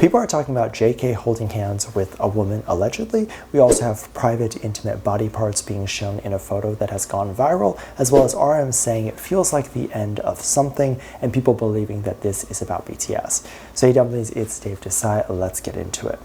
people are talking about JK holding hands with a woman allegedly. We also have private, intimate body parts being shown in a photo that has gone viral, as well as RM saying it feels like the end of something, and people believing that this is about BTS. So hey Dumplings, it's Dave Disci. Let's get into it.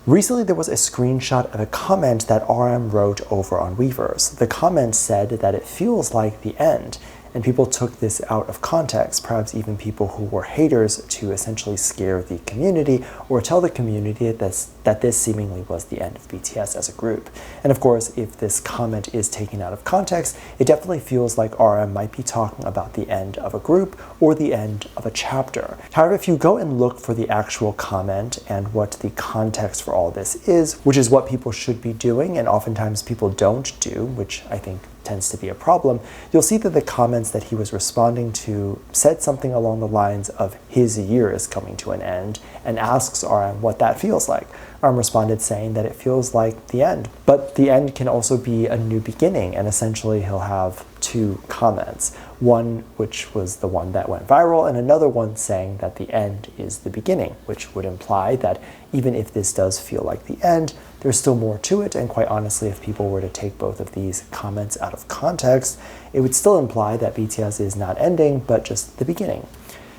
Recently, there was a screenshot of a comment that RM wrote over on Weverse. The comment said that it feels like the end, and people took this out of context, perhaps even people who were haters, to essentially scare the community or tell the community that this seemingly was the end of BTS as a group. And of course, if this comment is taken out of context, it definitely feels like RM might be talking about the end of a group or the end of a chapter. However, if you go and look for the actual comment and what the context for all this is, which is what people should be doing, and oftentimes people don't do, which I think tends to be a problem, you'll see that the comments that he was responding to said something along the lines of his year is coming to an end, and asks RM what that feels like. RM responded saying that it feels like the end, but the end can also be a new beginning, and essentially he'll have two comments. One which was the one that went viral, and another one saying that the end is the beginning, which would imply that even if this does feel like the end, there's still more to it, and quite honestly, if people were to take both of these comments out of context, it would still imply that BTS is not ending, but just the beginning.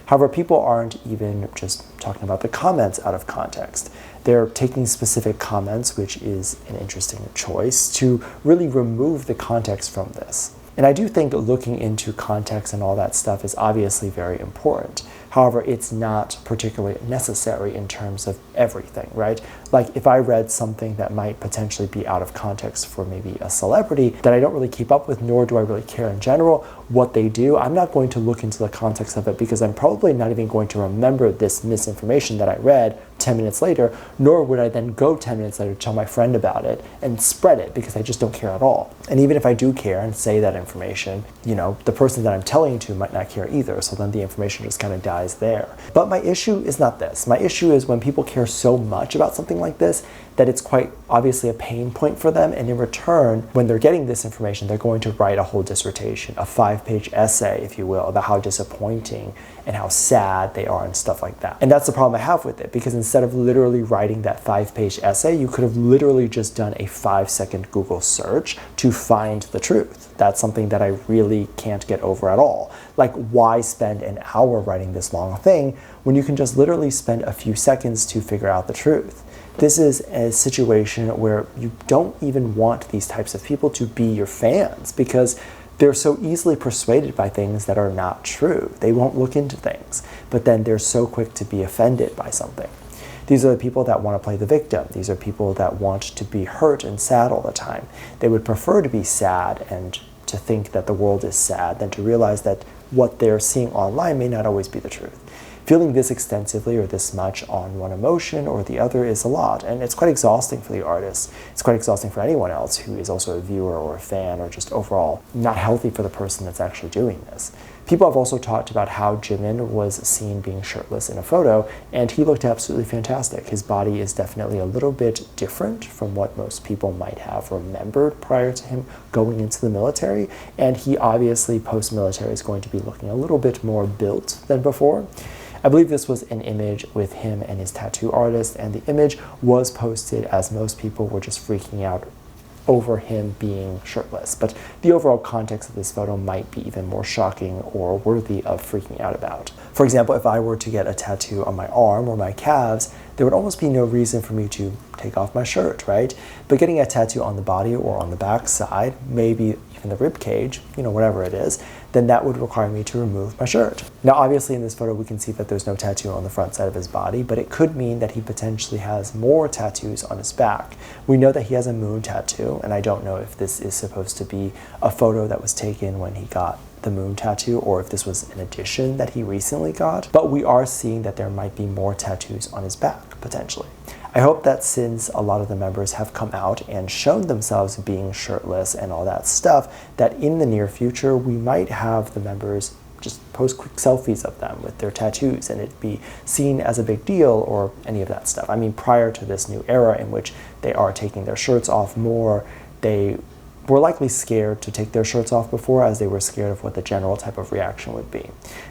However, people aren't even just talking about the comments out of context. They're taking specific comments, which is an interesting choice, to really remove the context from this. And I do think looking into context and all that stuff is obviously very important. However, it's not particularly necessary in terms of everything, right? Like if I read something that might potentially be out of context for maybe a celebrity that I don't really keep up with, nor do I really care in general what they do, I'm not going to look into the context of it because I'm probably not even going to remember this misinformation that I read 10 minutes later, nor would I then go 10 minutes later to tell my friend about it and spread it because I just don't care at all. And even if I do care and say that information, the person that I'm telling to might not care either, so then the information just kind of dies there. But my issue is not this. My issue is when people care so much about something like this that it's quite obviously a pain point for them, and in return, when they're getting this information, they're going to write a whole dissertation, a 5-page essay, if you will, about how disappointing and how sad they are and stuff like that. And that's the problem I have with it, because instead of literally writing that 5-page essay, you could have literally just done a 5-second Google search to find the truth. That's something that I really can't get over at all. Like, why spend an hour writing this long thing when you can just literally spend a few seconds to figure out the truth? This is a situation where you don't even want these types of people to be your fans because they're so easily persuaded by things that are not true. They won't look into things, but then they're so quick to be offended by something. These are the people that want to play the victim. These are people that want to be hurt and sad all the time. They would prefer to be sad and to think that the world is sad than to realize that what they're seeing online may not always be the truth. Feeling this extensively or this much on one emotion or the other is a lot, and it's quite exhausting for the artist. It's quite exhausting for anyone else who is also a viewer or a fan, or just overall not healthy for the person that's actually doing this. People have also talked about how Jimin was seen being shirtless in a photo, and he looked absolutely fantastic. His body is definitely a little bit different from what most people might have remembered prior to him going into the military, and he obviously post-military is going to be looking a little bit more built than before. I believe this was an image with him and his tattoo artist, and the image was posted as most people were just freaking out over him being shirtless. But the overall context of this photo might be even more shocking or worthy of freaking out about. For example, if I were to get a tattoo on my arm or my calves, there would almost be no reason for me to take off my shirt, right? But getting a tattoo on the body or on the back side, maybe even the rib cage, whatever it is, then that would require me to remove my shirt. Now, obviously in this photo, we can see that there's no tattoo on the front side of his body, but it could mean that he potentially has more tattoos on his back. We know that he has a moon tattoo, and I don't know if this is supposed to be a photo that was taken when he got the moon tattoo or if this was an addition that he recently got, but we are seeing that there might be more tattoos on his back, potentially. I hope that since a lot of the members have come out and shown themselves being shirtless and all that stuff, that in the near future, we might have the members just post quick selfies of them with their tattoos and it be seen as a big deal or any of that stuff. I mean, prior to this new era in which they are taking their shirts off more, they were likely scared to take their shirts off before, as they were scared of what the general type of reaction would be.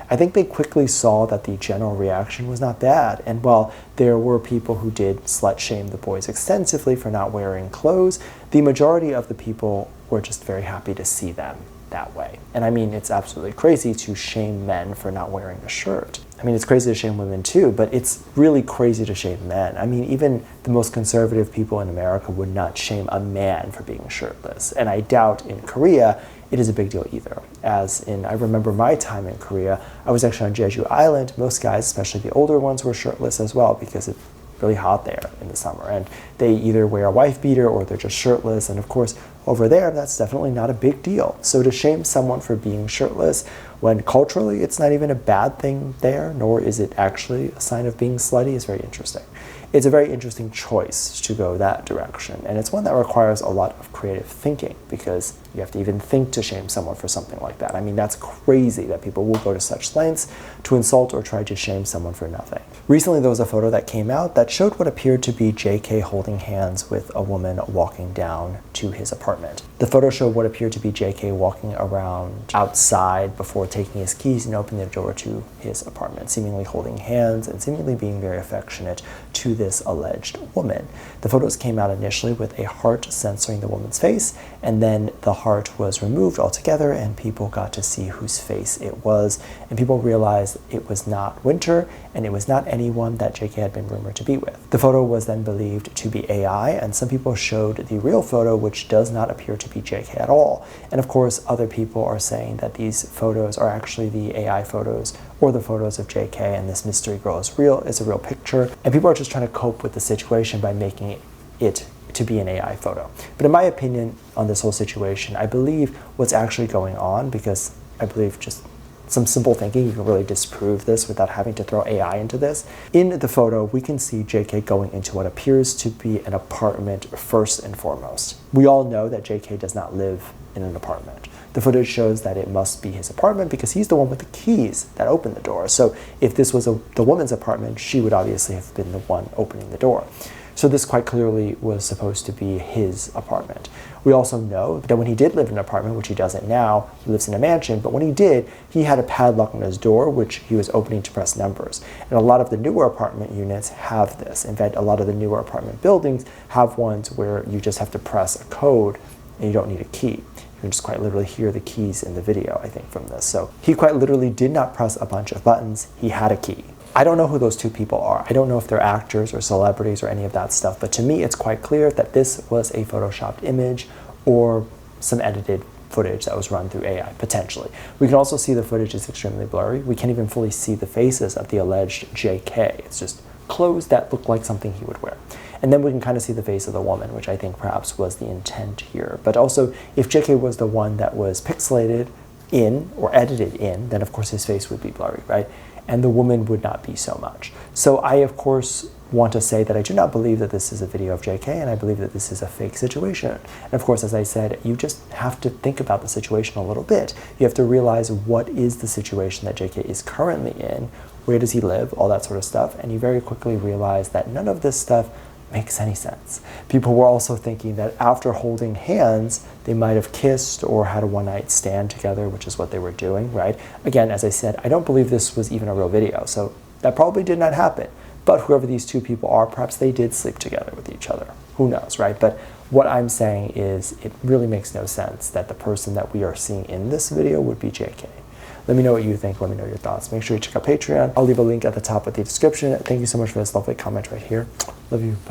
I think they quickly saw that the general reaction was not bad, and while there were people who did slut shame the boys extensively for not wearing clothes, the majority of the people were just very happy to see them that way. And I mean, it's absolutely crazy to shame men for not wearing a shirt. I mean, it's crazy to shame women too, but it's really crazy to shame men. I mean, even the most conservative people in America would not shame a man for being shirtless. And I doubt in Korea it is a big deal either. As in, I remember my time in Korea, I was actually on Jeju Island. Most guys, especially the older ones, were shirtless as well because it's really hot there in the summer. And they either wear a wife beater or they're just shirtless. And of course, over there, that's definitely not a big deal. So to shame someone for being shirtless, when culturally it's not even a bad thing there, nor is it actually a sign of being slutty, is very interesting. It's a very interesting choice to go that direction. And it's one that requires a lot of creative thinking, because you have to even think to shame someone for something like that. I mean, that's crazy that people will go to such lengths to insult or try to shame someone for nothing. Recently, there was a photo that came out that showed what appeared to be JK holding hands with a woman walking down to his apartment. The photo showed what appeared to be JK walking around outside before taking his keys and opening the door to his apartment, seemingly holding hands and seemingly being very affectionate to this alleged woman. The photos came out initially with a heart censoring the woman's face, and then the heart was removed altogether and people got to see whose face it was, and people realized it was not Winter and it was not anyone that JK had been rumored to be with. The photo was then believed to be AI, and some people showed the real photo, which does not appear to be JK at all. And of course, other people are saying that these photos are actually the AI photos or the photos of JK, and this mystery girl is real, is a real picture. And people are just trying to cope with the situation by making it to be an AI photo. But in my opinion on this whole situation, I believe what's actually going on, because I believe just some simple thinking, you can really disprove this without having to throw AI into this. In the photo, we can see JK going into what appears to be an apartment first and foremost. We all know that JK does not live in an apartment. The footage shows that it must be his apartment because he's the one with the keys that opened the door. So if this was the woman's apartment, she would obviously have been the one opening the door. So this quite clearly was supposed to be his apartment. We also know that when he did live in an apartment, which he doesn't now, he lives in a mansion, but when he did, he had a padlock on his door, which he was opening to press numbers. And a lot of the newer apartment units have this. In fact, a lot of the newer apartment buildings have ones where you just have to press a code and you don't need a key. You can just quite literally hear the keys in the video, I think, from this. So he quite literally did not press a bunch of buttons. He had a key. I don't know who those two people are. I don't know if they're actors or celebrities or any of that stuff, but to me it's quite clear that this was a photoshopped image or some edited footage that was run through AI, potentially. We can also see the footage is extremely blurry. We can't even fully see the faces of the alleged JK. It's just clothes that look like something he would wear. And then we can kind of see the face of the woman, which I think perhaps was the intent here. But also, if JK was the one that was pixelated in or edited in, then of course his face would be blurry, right? And the woman would not be so much. So I, of course, want to say that I do not believe that this is a video of JK, and I believe that this is a fake situation. And of course, as I said, you just have to think about the situation a little bit. You have to realize what is the situation that JK is currently in, where does he live, all that sort of stuff, and you very quickly realize that none of this stuff makes any sense. People were also thinking that after holding hands, they might have kissed or had a one-night stand together, which is what they were doing, right? Again, as I said, I don't believe this was even a real video, so that probably did not happen. But whoever these two people are, perhaps they did sleep together with each other. Who knows, right? But what I'm saying is it really makes no sense that the person that we are seeing in this video would be JK. Let me know what you think. Let me know your thoughts. Make sure you check out Patreon. I'll leave a link at the top of the description. Thank you so much for this lovely comment right here. Love you. Bye.